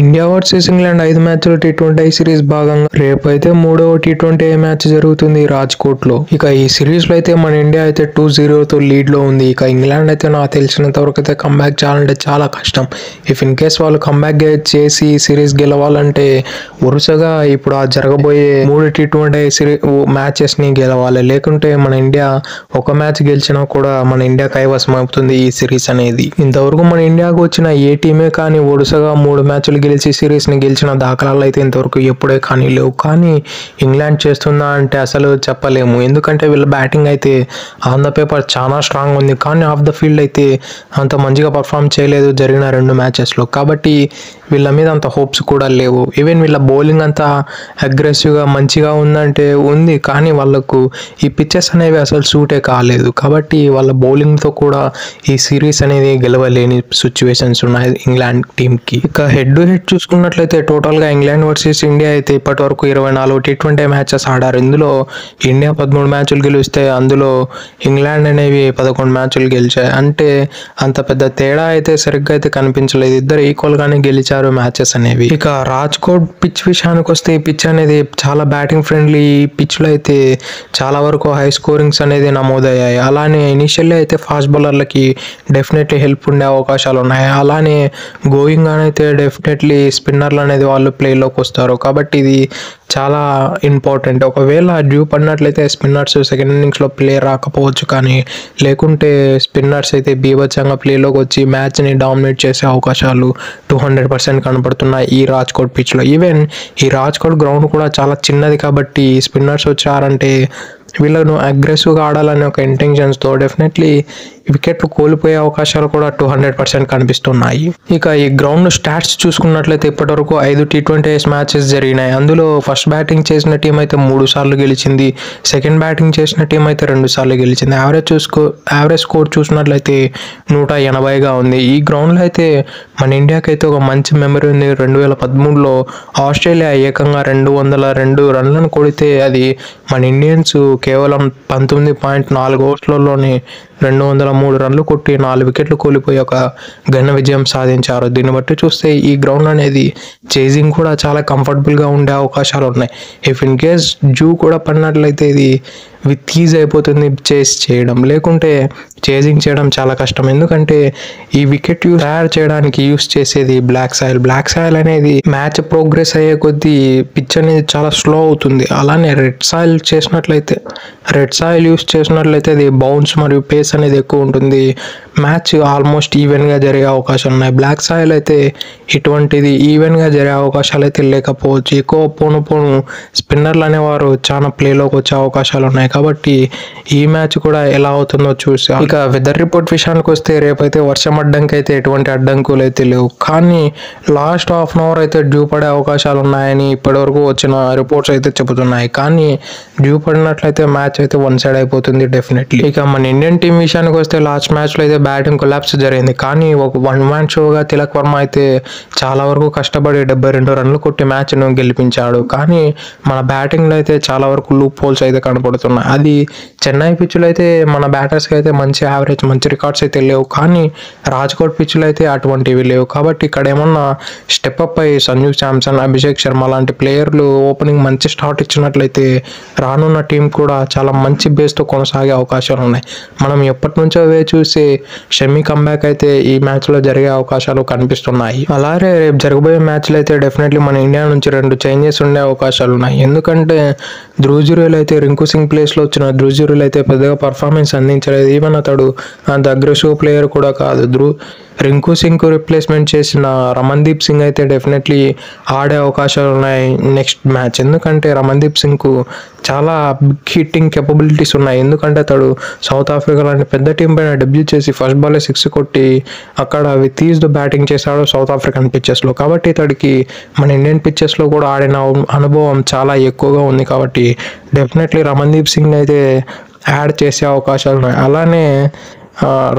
India versus England 5 మ్యాచ్ల T20 series భాగంగా రేపైతే మూడవ టీ20 మ్యాచ్ జరుగుతుంది రాజ్కోట్ లో. ఇక ఈ సిరీస్ లో అయితే మన ఇండియా అయితే 2-0తో లీడ్ లో ఉంది. ఇక ఇంగ్లాండ్ అయితే నాకు తెలిసినంత వరకు అయితే కంబ్యాక్ చేయాలంటే చాలా కష్టం. ఇఫ్ ఇన్ కేస్ వాళ్ళు కంబ్యాక్ చేసి సిరీస్ గెలవాలంటే వరుసగా ఇప్పుడు ఆ జరగబోయే 3 టీ20 మ్యాచెస్ ని గెలవాలి. లేకుంటే మన ఇండియా ఒక మ్యాచ్ గెలిచినా కూడా మన ఇండియా కైవసం అవుతుంది ఈ సిరీస్ అనేది. ఇంతవరకు మన ఇండియాకు వచ్చిన ఏ టీమే కానీ వరుసగా 3 మ్యాచ్లు గెలిచి సిరీస్ ని గెలిచిన దాఖలాలు అయితే ఇంతవరకు ఎప్పుడే కానీ లేవు. కానీ ఇంగ్లాండ్ చేస్తుందా అంటే అసలు చెప్పలేము. ఎందుకంటే వీళ్ళ బ్యాటింగ్ అయితే ఆన్ ద పేపర్ చాలా స్ట్రాంగ్ ఉంది. కానీ ఆఫ్ ద ఫీల్డ్ అయితే అంత మంచిగా పర్ఫామ్ చేయలేదు జరిగిన 2 మ్యాచెస్లో. కాబట్టి వీళ్ళ మీద అంత హోప్స్ కూడా లేవు. ఈవెన్ వీళ్ళ బౌలింగ్ అంతా అగ్రెసివ్గా మంచిగా ఉందంటే ఉంది, కానీ వాళ్ళకు ఈ పిచ్చెస్ అనేవి అసలు సూటే కాలేదు. కాబట్టి వాళ్ళ బౌలింగ్తో కూడా ఈ సిరీస్ అనేది గెలవలేని సిచ్యువేషన్స్ ఉన్నాయి ఇంగ్లాండ్ టీంకి. ఇక హెడ్ టు హెడ్ చూసుకున్నట్లయితే టోటల్గా ఇంగ్లాండ్ వర్సెస్ ఇండియా అయితే ఇప్పటి వరకు 24 టీ20 మ్యాచెస్ ఆడారు. ఇందులో ఇండియా 13 మ్యాచ్లు గెలిస్తే అందులో ఇంగ్లాండ్ అనేవి 11 మ్యాచ్లు గెలిచాయి. అంటే అంత పెద్ద తేడా అయితే సరిగ్గా అయితే కనిపించలేదు. ఇద్దరు ఈక్వల్ గానే గెలిచారు మ్యాచెస్ అనేవి. ఇక రాజ్కోట్ పిచ్ విషయానికి వస్తే ఈ పిచ్ అనేది చాలా బ్యాటింగ్ ఫ్రెండ్లీ. పిచ్ లో అయితే చాలా వరకు హై స్కోరింగ్స్ అనేది నమోదయ్యాయి. అలానే ఇనిషియల్లీ అయితే ఫాస్ట్ బౌలర్లకి డెఫినెట్లీ హెల్ప్ ఉండే అవకాశాలు ఉన్నాయి. అలానే గోయింగ్ అయితే డెఫినెట్లీ స్పిన్నర్లు అనేది వాళ్ళు ప్లేలోకి వస్తారు. కాబట్టి ఇది చాలా ఇంపార్టెంట్. ఒకవేళ డ్యూ పడినట్లయితే స్పిన్నర్స్ సెకండ్ ఇన్నింగ్స్లో ప్లే రాకపోవచ్చు, కానీ లేకుంటే స్పిన్నర్స్ అయితే బీభత్సంగా ప్లేలోకి వచ్చి మ్యాచ్ని డామినేట్ చేసే అవకాశాలు 200% కనపడుతున్నాయి ఈ రాజ్కోట్ పిచ్లో. ఈవెన్ ఈ రాజ్కోట్ గ్రౌండ్ కూడా చాలా చిన్నది కాబట్టి స్పిన్నర్స్ వచ్చారంటే వీళ్ళను అగ్రెసివ్గా ఆడాలనే ఒక ఇంటెన్షన్స్తో డెఫినెట్లీ వికెట్లు కోల్పోయే అవకాశాలు కూడా 200% కనిపిస్తున్నాయి. ఇక ఈ గ్రౌండ్ స్టాట్స్ చూసుకున్నట్లయితే ఇప్పటివరకు 5 టీ20 మ్యాచెస్ జరిగినాయి. అందులో ఫస్ట్ బ్యాటింగ్ చేసిన టీం అయితే 3 సార్లు గెలిచింది. సెకండ్ బ్యాటింగ్ చేసిన టీం అయితే 2 సార్లు గెలిచింది. యావరేజ్ స్కోర్ చూసినట్లయితే 180గా ఉంది. ఈ గ్రౌండ్లో అయితే మన ఇండియాకి అయితే ఒక మంచి మెమరీ ఉంది. 2013లో ఆస్ట్రేలియా ఏకంగా 202 రన్లను కొడితే అది మన ఇండియన్స్ కేవలం 19.4 ఓవర్స్లలోనే 203 రన్లు కొట్టి 4 వికెట్లు కోల్పోయి ఒక ఘన విజయం సాధించారు. దీన్ని బట్టి చూస్తే ఈ గ్రౌండ్ అనేది చేజింగ్ కూడా చాలా కంఫర్టబుల్గా ఉండే అవకాశాలు ఉన్నాయి. ఇఫ్ ఇన్ కేస్ డ్యూ కూడా పడినట్లయితే ఇది విత్ ఈజ్ అయిపోతుంది చేజ్ చేయడం, లేకుంటే చేజింగ్ చేయడం చాలా కష్టం. ఎందుకంటే ఈ వికెట్ తయారు చేయడానికి యూస్ చేసేది బ్లాక్ సాయిల్ అనేది మ్యాచ్ ప్రోగ్రెస్ అయ్యే కొద్దీ పిచ్ అనేది చాలా స్లో అవుతుంది. అలానే రెడ్ సాయిల్ యూస్ చేసినట్లయితే అది బౌన్స్ మరియు పేస్ అనేది ఎక్కువ ఉంటుంది. మ్యాచ్ ఆల్మోస్ట్ ఈవెన్గా జరిగే అవకాశాలు ఉన్నాయి. బ్లాక్ సాయిల్ అయితే ఇటువంటిది ఈవెన్గా జరిగే అవకాశాలు అయితే లేకపోవచ్చు. ఎక్కువ పోను స్పిన్నర్లు అనేవారు చాలా ప్లేలోకి వచ్చే అవకాశాలు ఉన్నాయి. కాబట్టి ఈ మ్యాచ్ కూడా ఎలా అవుతుందో చూసాం. ఇక వెదర్ రిపోర్ట్ విషయానికి వస్తే రేపైతే వర్షం అడ్డంకి అయితే ఎటువంటి అడ్డంకులు అయితే లేవు, కానీ లాస్ట్ హాఫ్ అన్ అవర్ అయితే డ్యూ పడే అవకాశాలు ఉన్నాయని ఇప్పటివరకు వచ్చిన రిపోర్ట్స్ అయితే చెబుతున్నాయి. కానీ డ్యూ పడినట్లయితే మ్యాచ్ అయితే వన్ సైడ్ అయిపోతుంది డెఫినెట్లీ. ఇక మన ఇండియన్ టీం విషయానికి వస్తే లాస్ట్ మ్యాచ్లో అయితే బ్యాటింగ్ కొలాప్స్ జరిగింది. కానీ ఒక 1 మ్యాన్ షోగా తిలక్ వర్మ అయితే చాలా వరకు కష్టపడి 72 రన్లు కొట్టి మ్యాచ్ను గెలిపించాడు. కానీ మన బ్యాటింగ్లో అయితే చాలా వరకు లూప్ హోల్స్ అయితే కనపడుతున్నాయి. అది చెన్నై పిచ్లో అయితే మన బ్యాటర్స్కి అయితే మంచి యావరేజ్ మంచి రికార్డ్స్ అయితే లేవు, కానీ రాజ్కోట్ పిచ్లో అయితే అటువంటివి లేవు. కాబట్టి ఇక్కడ ఏమన్నా స్టెప్ అప్ అయ్యి సంజు శాంసన్, అభిషేక్ శర్మ లాంటి ప్లేయర్లు ఓపెనింగ్ మంచి స్టార్ట్ ఇచ్చినట్లయితే రానున్న టీం కూడా చాలా మంచి బేస్తో కొనసాగే అవకాశాలు ఉన్నాయి. మనం ఎప్పటి నుంచో చూసి షమీ కంబ్యాక్ అయితే ఈ మ్యాచ్లో జరిగే అవకాశాలు కనిపిస్తున్నాయి. అలాగే రేపు జరగబోయే మ్యాచ్లో అయితే డెఫినెట్లీ మన ఇండియా నుంచి 2 చేంజెస్ ఉండే అవకాశాలు ఉన్నాయి. ఎందుకంటే ధ్రువ్ జురేల్ అయితే రింకు సింగ్ ప్లేస్లో వచ్చిన ధ్రువ్ జురేల్ అయితే పెద్దగా పర్ఫార్మెన్స్ అందించలేదు. ఈవెన్ అతడు అంత అగ్రెసివ్ ప్లేయర్ కూడా కాదు. రింకు సింగ్ రిప్లేస్మెంట్ చేసిన రమన్దీప్ సింగ్ అయితే డెఫినెట్లీ ఆడే అవకాశాలు ఉన్నాయి నెక్స్ట్ మ్యాచ్. ఎందుకంటే రమన్దీప్ సింగ్కు చాలా బిగ్ హిట్టింగ్ కెపబిలిటీస్ ఉన్నాయి. ఎందుకంటే అతడు సౌత్ ఆఫ్రికా లాంటి పెద్ద టీం పైన డెబ్యూ చేసి ఫస్ట్ బాల్ 6 కొట్టి అక్కడ విత్ ఈజ్ ద బ్యాటింగ్ చేశాడు సౌత్ ఆఫ్రికన్ పిచ్చెస్లో. కాబట్టి ఇతడికి మన ఇండియన్ పిచ్చెస్లో కూడా ఆడిన అనుభవం చాలా ఎక్కువగా ఉంది. కాబట్టి డెఫినెట్లీ రమన్దీప్ సింగ్ అయితే యాడ్ చేసే అవకాశాలు ఉన్నాయి. అలానే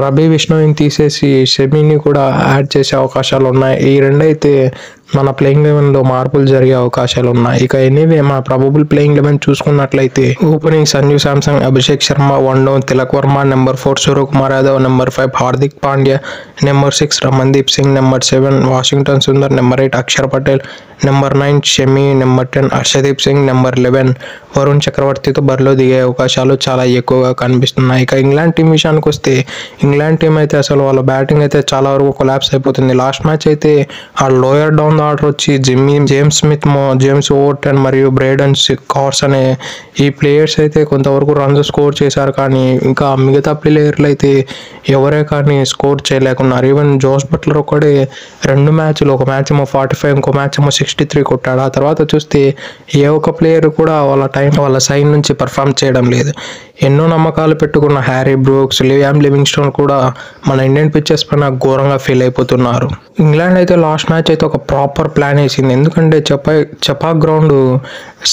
రబీ బిష్నోయిని తీసేసి షమీని కూడా యాడ్ చేసే అవకాశాలు ఉన్నాయి. ఈ 2 అయితే మన ప్లేయింగ్ 11లో మార్పులు జరిగే అవకాశాలు ఉన్నాయి. ఇక ఎనీవే మన ప్రాబబుల్ ప్లేయింగ్ 11 చూసుకున్నట్లయితే opening Sanju Samson, Abhishek Sharma, 1 down Tilak Varma, number 4 Suryakumar Yadav, number 5 Hardik Pandya, number 6 Ramandeep Singh, number 7 Washington Sundar, number 8 Axar Patel, number 9 Shami, number 10 Harshdeep Singh, number 11 Varun చక్రవర్తితో బరిలో దిగే అవకాశాలు చాలా ఎక్కువగా కనిపిస్తున్నాయి. ఇక ఇంగ్లాండ్ టీం విషయానికి వస్తే ఇంగ్లాండ్ టీం అయితే అసలు వాళ్ళ బ్యాటింగ్ అయితే చాలా వరకు కొలాప్స్ అయిపోతుంది. లాస్ట్ మ్యాచ్ అయితే ఆ లోయర్ డౌన్ ఆర్డర్ వచ్చి జేమ్స్ స్మిత్, జేమ్స్ ఓవర్టన్ మరియు బ్రేడన్ కార్స్ అనే ఈ ప్లేయర్స్ అయితే కొంతవరకు రన్స్ స్కోర్ చేశారు. కానీ ఇంకా మిగతా ప్లేయర్లు అయితే ఎవరే కానీ స్కోర్ చేయలేకున్నారు. ఈవెన్ జోస్ బట్లర్ ఒక్కడే 2 మ్యాచ్లు, ఒక మ్యాచ్ ఏమో 45, ఇంకో మ్యాచ్ ఏమో 63 కొట్టాడు. ఆ తర్వాత చూస్తే ఏ ఒక్క ప్లేయర్ కూడా వాళ్ళ సైడ్ నుంచి పర్ఫామ్ చేయడం లేదు. ఎన్నో నమ్మకాలు పెట్టుకున్న హ్యారీ బ్రూక్స్, లియామ్ లివింగ్స్టోన్ కూడా మన ఇండియన్ పిచ్చెస్ పైన ఘోరంగా ఫీల్ అయిపోతున్నారు. ఇంగ్లాండ్ అయితే లాస్ట్ మ్యాచ్ అయితే ఒక ప్రాపర్ ప్లాన్ వేసింది. ఎందుకంటే చపాక్ గ్రౌండ్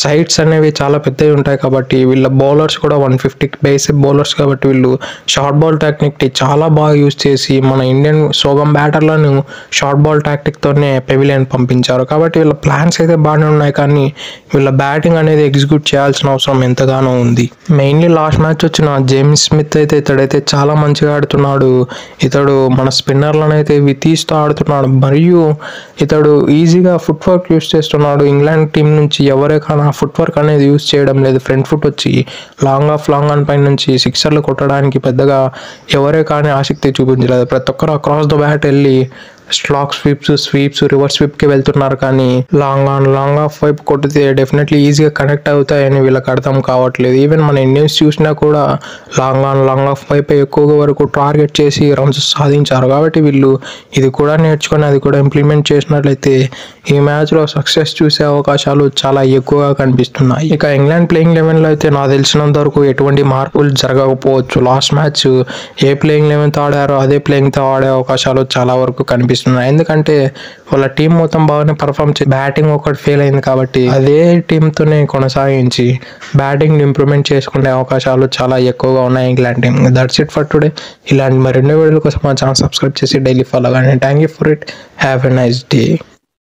సైడ్స్ అనేవి చాలా పెద్దవి ఉంటాయి కాబట్టి వీళ్ళ బౌలర్స్ కూడా 150 బేసిక్ బౌలర్స్ కాబట్టి వీళ్ళు షార్ట్ బాల్ టాక్టిక్ని చాలా బాగా యూజ్ చేసి మన ఇండియన్ సోగం బ్యాటర్లను షార్ట్ బాల్ టాక్టిక్తోనే పెవిలియన్ పంపించారు. కాబట్టి వీళ్ళ ప్లాన్స్ అయితే బాగానే ఉన్నాయి కానీ వీళ్ళ బ్యాటింగ్ అనేది ఎగ్జిక్యూట్ చేయాల్సిన అవసరం ఎంతగానో ఉంది. మెయిన్లీ లాస్ట్ మ్యాచ్ వచ్చిన జేమ్స్ స్మిత్ అయితే ఇతడైతే చాలా మంచిగా ఆడుతున్నాడు. ఇతడు మన స్పిన్నర్లను అయితే తీస్తూ ఆడుతున్నాడు మరియు ఇతడు ఈజీగా ఫుట్ వర్క్ యూజ్ చేస్తున్నాడు. ఇంగ్లాండ్ టీం నుంచి ఎవరే కానీ ఆ ఫుట్ వర్క్ అనేది యూజ్ చేయడం లేదు. ఫ్రంట్ ఫుట్ వచ్చి లాంగ్ ఆన్ పైన నుంచి సిక్సర్లు కొట్టడానికి పెద్దగా ఎవరే కానీ ఆసక్తి చూపించలేదు. ప్రతి ఒక్కరు అక్రాస్ ద బ్యాట్ వెళ్ళి స్లాక్ స్వీప్స్ రివర్స్ స్వీప్కి వెళ్తున్నారు. కానీ లాంగ్ ఆఫ్ వైపు కొట్టితే డెఫినెట్లీ ఈజీగా కనెక్ట్ అవుతాయని వీళ్ళకి అర్థం కావట్లేదు. ఈవెన్ మన ఇండియన్స్ చూసినా కూడా లాంగ్ ఆఫ్ వైపు ఎక్కువగా వరకు టార్గెట్ చేసి రన్స్ సాధించారు. కాబట్టి వీళ్ళు ఇది కూడా నేర్చుకొని అది కూడా ఇంప్లిమెంట్ చేసినట్లయితే ఈ మ్యాచ్లో సక్సెస్ చూసే అవకాశాలు చాలా ఎక్కువగా కనిపిస్తున్నాయి. ఇక ఇంగ్లాండ్ ప్లేయింగ్ 11లో అయితే నాకు తెలిసినంత వరకు ఎటువంటి మార్పులు జరగకపోవచ్చు. లాస్ట్ మ్యాచ్ ఏ ప్లేయింగ్ 11తో ఆడారో అదే ప్లేయింగ్తో ఆడే అవకాశాలు చాలా వరకు కనిపిస్తున్నాయి. ఎందుకంటే వాళ్ళ టీం మొత్తం బాగానే పర్ఫామ్ బ్యాటింగ్ ఒకటి ఫెయిల్ అయింది కాబట్టి అదే టీంతోనే కొనసాగించి బ్యాటింగ్ ఇంప్రూవ్మెంట్ చేసుకునే అవకాశాలు చాలా ఎక్కువగా ఉన్నాయి England team. That's it for today. ఇలాంటి మరెన్నో వీడియోల కోసం మా ఛానల్ సబ్స్క్రైబ్ చేసి డైలీ ఫాలో కానీ. Thank you for it. Have a nice day.